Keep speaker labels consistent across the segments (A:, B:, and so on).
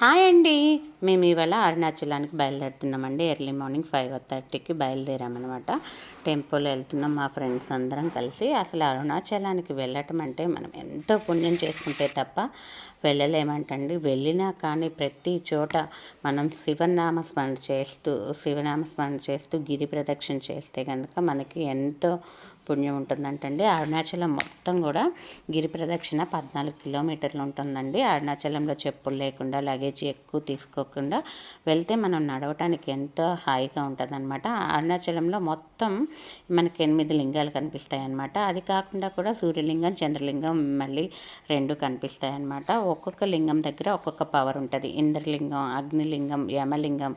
A: Hi అండి. మేము ఇవాళ అరుణాచలానికి బయలుదేరుతున్నామండి. ఎర్లీ మార్నింగ్ 5:30కి బయలుదేరామన్నమాట. టెంపుల్ వెళ్తున్నాం మా ఫ్రెండ్స్ అందరం కలిసి. అసలు అరుణాచలానికి వెళ్ళటం అంటే మనం ఎంతో పుణ్యం చేసుకుంటే తప్ప వెళ్ళలేమంటండి. వెళ్ళినా కానీ ప్రతి చోట మనం శివనామస్మరణ చేస్తూ గిరి ప్రదక్షిణ చేస్తే కనుక మనకి ఎంతో పుణ్యం ఉంటుందంటండి. అరుణాచలం మొత్తం కూడా గిరి ప్రదక్షిణ 14 కిలోమీటర్లు ఉంటుందండి. అరుణాచలంలో చెప్పులు లేకుండా లగేజ్ ఎక్కువ తీసుకోకుండా వెళ్తే మనం నడవటానికి ఎంతో హాయిగా ఉంటుందన్నమాట. అరుణాచలంలో మొత్తం మనకి 8 లింగాలు కనిపిస్తాయి అన్నమాట. అది కాకుండా కూడా సూర్యలింగం, చంద్రలింగం మళ్ళీ 2 కనిపిస్తాయి అన్నమాట. ఒక్కొక్క లింగం దగ్గర ఒక్కొక్క పవర్ ఉంటుంది. ఇంద్రలింగం, అగ్నిలింగం, యమలింగం,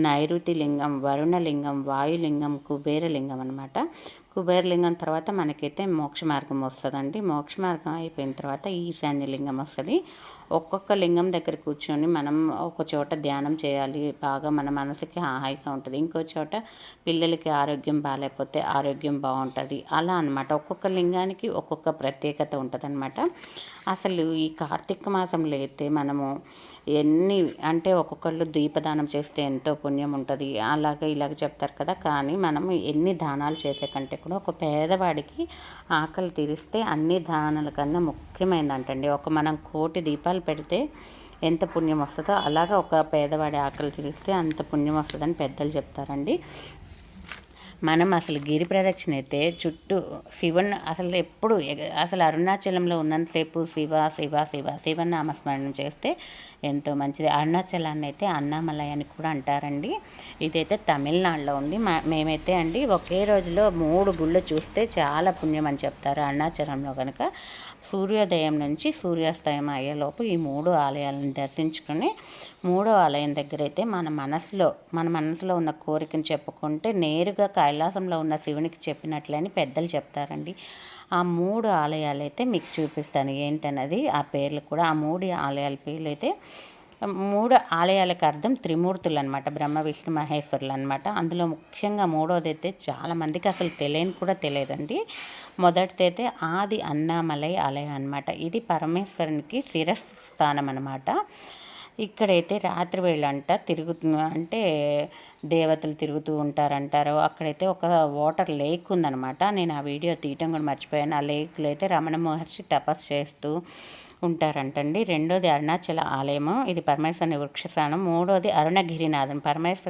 A: నైరుతి లింగం, వరుణలింగం, వాయులింగం, కుబేరలింగం అనమాట. కుబేరలింగం తర్వాత మనకైతే మోక్ష మార్గం వస్తుందండి. మోక్ష మార్గం అయిపోయిన తర్వాత ఈశాన్యలింగం వస్తుంది. ఒక్కొక్క లింగం దగ్గర కూర్చొని మనం ఒక చోట ధ్యానం చేయాలి. బాగా మన మనసుకి హాయిగా ఉంటుంది. ఇంకో చోట పిల్లలకి ఆరోగ్యం బాగాలేకపోతే ఆరోగ్యం బాగుంటుంది. అలా అనమాట. ఒక్కొక్క లింగానికి ఒక్కొక్క ప్రత్యేకత ఉంటుంది. అసలు ఈ కార్తీక మాసంలో అయితే మనము అంటే ఒక్కొక్కళ్ళు దీపదానం చేస్తే ఎంతో పుణ్యం ఉంటుంది, ఇలాగ చెప్తారు కదా. కానీ మనం ఎన్ని దానాలు చేసే కంటే కూడా ఒక పేదవాడికి ఆకలి తీరిస్తే అన్ని దానాల కన్నా ముఖ్యమైనదంటండి. మనం 1,000,000 దీపాలు పెడితే ఎంత పుణ్యం వస్తుందో అలాగా ఒక పేదవాడి ఆకలి తీరిస్తే అంత పుణ్యం వస్తుందని పెద్దలు చెప్తారండి. మనం అసలు గిరి ప్రదక్షిణ అయితే చుట్టూ శివుని అసలు అరుణాచలంలో ఉన్నంతసేపు శివనామస్మరణం చేస్తే ఎంతో మంచిది. అరుణాచలాన్ని అయితే అన్నామలై అని కూడా అంటారండి. ఇదైతే తమిళనాడులో ఉంది. మేమైతే అండి ఒకే రోజులో 3 గుళ్ళు చూస్తే చాలా పుణ్యం అని చెప్తారు. అరుణాచలంలో కనుక సూర్యోదయం నుంచి సూర్యాస్తయం అయ్యేలోపు ఈ 3 ఆలయాలను దర్శించుకొని 3వ ఆలయం దగ్గర అయితే మన మనసులో ఉన్న కోరికను చెప్పుకుంటే నేరుగా కైలాసంలో ఉన్న శివునికి చెప్పినట్లని పెద్దలు చెప్తారండి. ఆ 3 ఆలయాలు అయితే మీకు చూపిస్తాను ఏంటన్నది. ఆ పేర్లు కూడా ఆ 3 ఆలయాల పేర్లు అయితే 3 ఆలయాలకు అర్థం త్రిమూర్తులు అనమాట. బ్రహ్మ విష్ణు మహేశ్వరులు అనమాట. అందులో ముఖ్యంగా 3వది అయితే చాలామందికి అసలు తెలియదండి. మొదటిదైతే ఆది అన్నామలై ఆలయం అనమాట. ఇది పరమేశ్వరునికి శిరస్థానం అనమాట. ఇక్కడైతే రాత్రి వేళ అంటే దేవతలు తిరుగుతూ ఉంటారంటారు. అక్కడైతే ఒక వాటర్ లేక్ ఉందనమాట. నేను ఆ వీడియో తీయటం కూడా మర్చిపోయాను. ఆ లేక్లో అయితే రమణ మహర్షి తపస్సు చేస్తూ ఉంటారంటండి. 2వది అరుణాచల ఆలయము, ఇది పరమేశ్వరుని వృక్షస్థానం. 3వది అరుణగిరినాథం. పరమేశ్వర